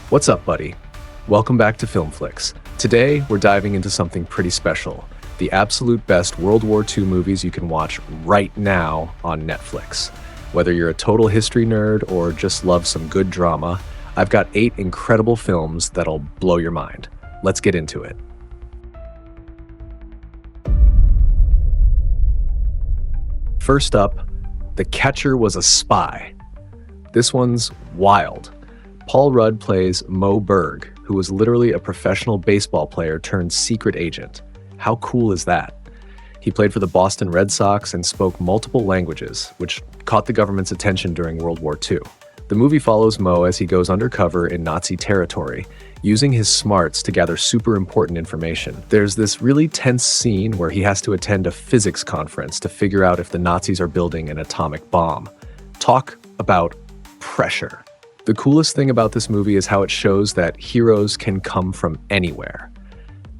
What's up, buddy? Welcome back to Filmflix. Today, we're diving into something pretty special, the absolute best World War II movies you can watch right now on Netflix. Whether you're a total history nerd or just love some good drama, I've got 8 incredible films that'll blow your mind. Let's get into it. First up, The Catcher Was a Spy. This one's wild. Paul Rudd plays Moe Berg, who was literally a professional baseball player turned secret agent. How cool is that? He played for the Boston Red Sox and spoke multiple languages, which caught the government's attention during World War II. The movie follows Moe as he goes undercover in Nazi territory, using his smarts to gather super important information. There's this really tense scene where he has to attend a physics conference to figure out if the Nazis are building an atomic bomb. Talk about pressure. The coolest thing about this movie is how it shows that heroes can come from anywhere.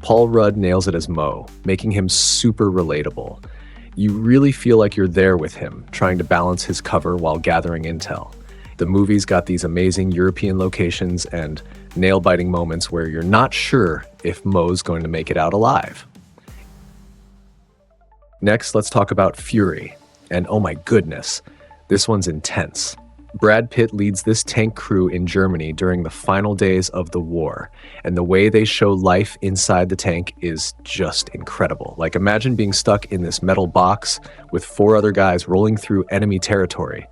Paul Rudd nails it as Moe, making him super relatable. You really feel like you're there with him, trying to balance his cover while gathering intel. The movie's got these amazing European locations and nail-biting moments where you're not sure if Moe's going to make it out alive. Next, let's talk about Fury. And oh my goodness, this one's intense. Brad Pitt leads this tank crew in Germany during the final days of the war, and the way they show life inside the tank is just incredible. Like, imagine being stuck in this metal box with 4 other guys rolling through enemy territory.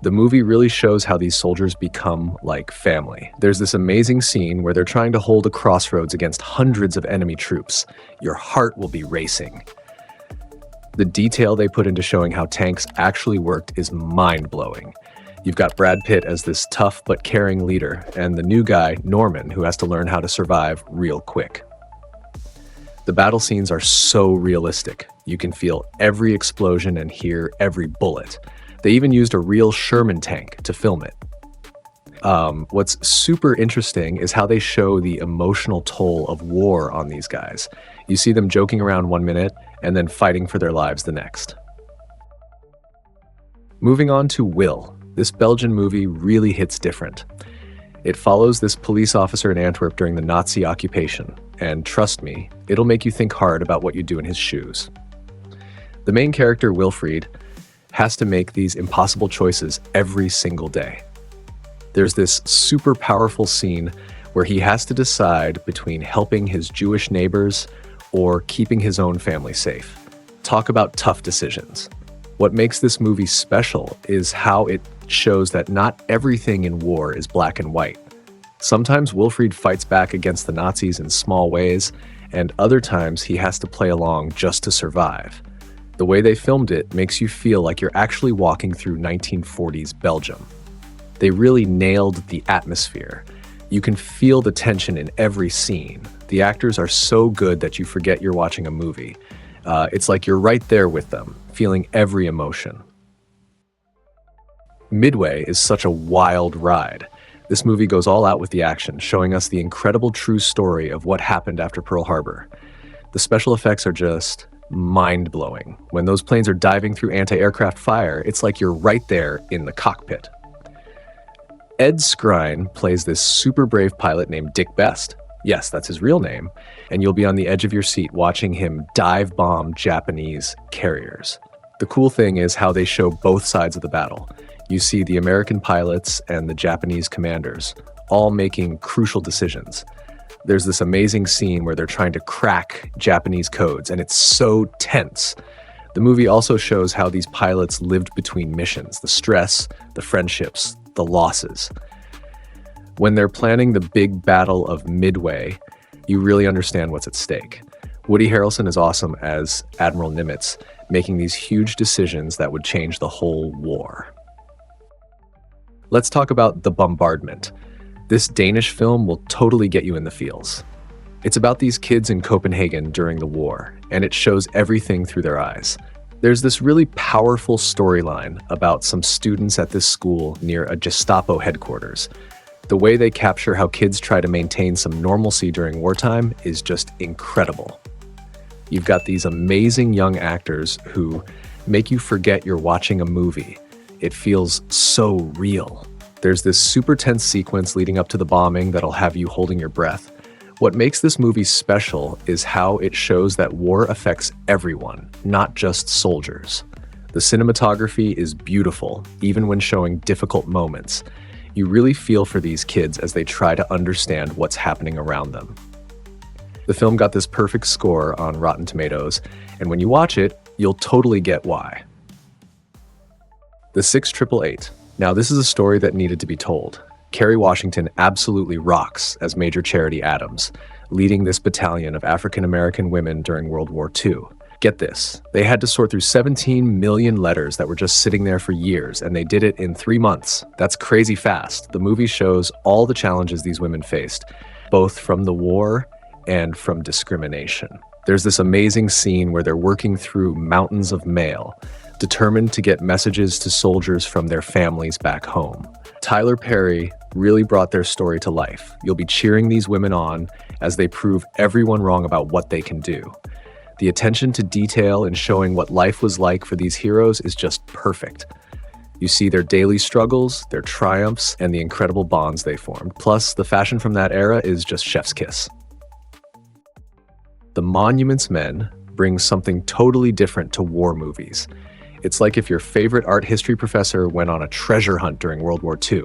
The movie really shows how these soldiers become like family. There's this amazing scene where they're trying to hold a crossroads against hundreds of enemy troops. Your heart will be racing. The detail they put into showing how tanks actually worked is mind-blowing. You've got Brad Pitt as this tough but caring leader, and the new guy, Norman, who has to learn how to survive real quick. The battle scenes are so realistic. You can feel every explosion and hear every bullet. They even used a real Sherman tank to film it. What's super interesting is how they show the emotional toll of war on these guys. You see them joking around 1 minute and then fighting for their lives the next. Moving on to Will. This Belgian movie really hits different. It follows this police officer in Antwerp during the Nazi occupation, and trust me, it'll make you think hard about what you do in his shoes. The main character, Wilfried, has to make these impossible choices every single day. There's this super powerful scene where he has to decide between helping his Jewish neighbors or keeping his own family safe. Talk about tough decisions. What makes this movie special is how it shows that not everything in war is black and white. Sometimes Wilfried fights back against the Nazis in small ways, and other times he has to play along just to survive. The way they filmed it makes you feel like you're actually walking through 1940s Belgium. They really nailed the atmosphere. You can feel the tension in every scene. The actors are so good that you forget you're watching a movie. It's like you're right there with them, feeling every emotion. Midway is such a wild ride. This movie goes all out with the action, showing us the incredible true story of what happened after Pearl Harbor. The special effects are just mind-blowing. When those planes are diving through anti-aircraft fire, it's like you're right there in the cockpit. Ed Skrein plays this super brave pilot named Dick Best. Yes, that's his real name, and you'll be on the edge of your seat watching him dive bomb Japanese carriers. The cool thing is how they show both sides of the battle. You see the American pilots and the Japanese commanders, all making crucial decisions. There's this amazing scene where they're trying to crack Japanese codes, and it's so tense. The movie also shows how these pilots lived between missions, the stress, the friendships, the losses. When they're planning the big battle of Midway, you really understand what's at stake. Woody Harrelson is awesome as Admiral Nimitz, making these huge decisions that would change the whole war. Let's talk about The Bombardment. This Danish film will totally get you in the feels. It's about these kids in Copenhagen during the war, and it shows everything through their eyes. There's this really powerful storyline about some students at this school near a Gestapo headquarters. The way they capture how kids try to maintain some normalcy during wartime is just incredible. You've got these amazing young actors who make you forget you're watching a movie. It feels so real. There's this super tense sequence leading up to the bombing that'll have you holding your breath. What makes this movie special is how it shows that war affects everyone, not just soldiers. The cinematography is beautiful, even when showing difficult moments. You really feel for these kids as they try to understand what's happening around them. The film got this perfect score on Rotten Tomatoes, and when you watch it, you'll totally get why. The 6888. Now, this is a story that needed to be told. Kerry Washington absolutely rocks as Major Charity Adams, leading this battalion of African-American women during World War II. Get this, they had to sort through 17 million letters that were just sitting there for years, and they did it in 3 months. That's crazy fast. The movie shows all the challenges these women faced, both from the war and from discrimination. There's this amazing scene where they're working through mountains of mail, determined to get messages to soldiers from their families back home. Tyler Perry really brought their story to life. You'll be cheering these women on as they prove everyone wrong about what they can do. The attention to detail in showing what life was like for these heroes is just perfect. You see their daily struggles, their triumphs, and the incredible bonds they formed. Plus, the fashion from that era is just chef's kiss. The Monuments Men brings something totally different to war movies. It's like if your favorite art history professor went on a treasure hunt during World War II.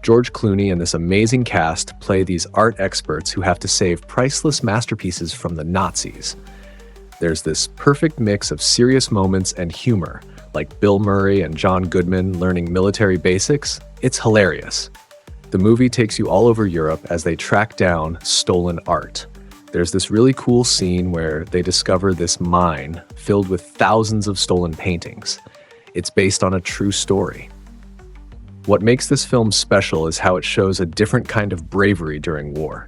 George Clooney and this amazing cast play these art experts who have to save priceless masterpieces from the Nazis. There's this perfect mix of serious moments and humor, like Bill Murray and John Goodman learning military basics. It's hilarious. The movie takes you all over Europe as they track down stolen art. There's this really cool scene where they discover this mine filled with thousands of stolen paintings. It's based on a true story. What makes this film special is how it shows a different kind of bravery during war.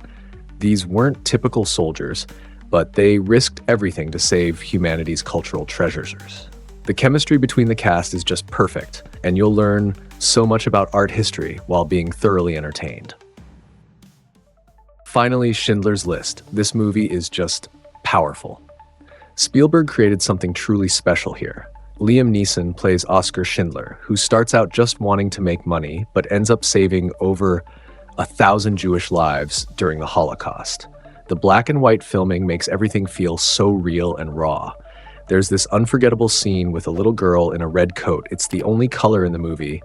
These weren't typical soldiers, but they risked everything to save humanity's cultural treasures. The chemistry between the cast is just perfect, and you'll learn so much about art history while being thoroughly entertained. Finally, Schindler's List. This movie is just powerful. Spielberg created something truly special here. Liam Neeson plays Oskar Schindler, who starts out just wanting to make money, but ends up saving over 1,000 Jewish lives during the Holocaust. The black and white filming makes everything feel so real and raw. There's this unforgettable scene with a little girl in a red coat. It's the only color in the movie,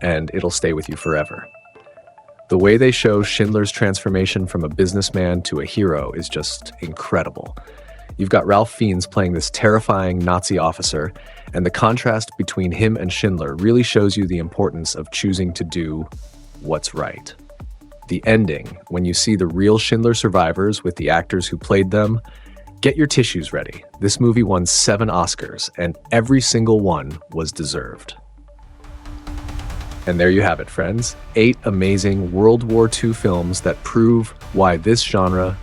and it'll stay with you forever. The way they show Schindler's transformation from a businessman to a hero is just incredible. You've got Ralph Fiennes playing this terrifying Nazi officer, and the contrast between him and Schindler really shows you the importance of choosing to do what's right. The ending, when you see the real Schindler survivors with the actors who played them, get your tissues ready. This movie won 7 Oscars, and every single one was deserved. And there you have it, friends. 8 amazing World War II films that prove why this genre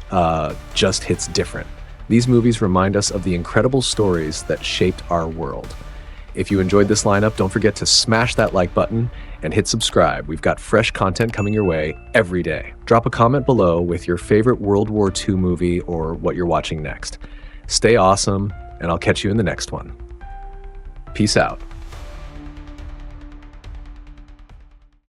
just hits different. These movies remind us of the incredible stories that shaped our world. If you enjoyed this lineup, don't forget to smash that like button and hit subscribe. We've got fresh content coming your way every day. Drop a comment below with your favorite World War II movie or what you're watching next. Stay awesome, and I'll catch you in the next one. Peace out.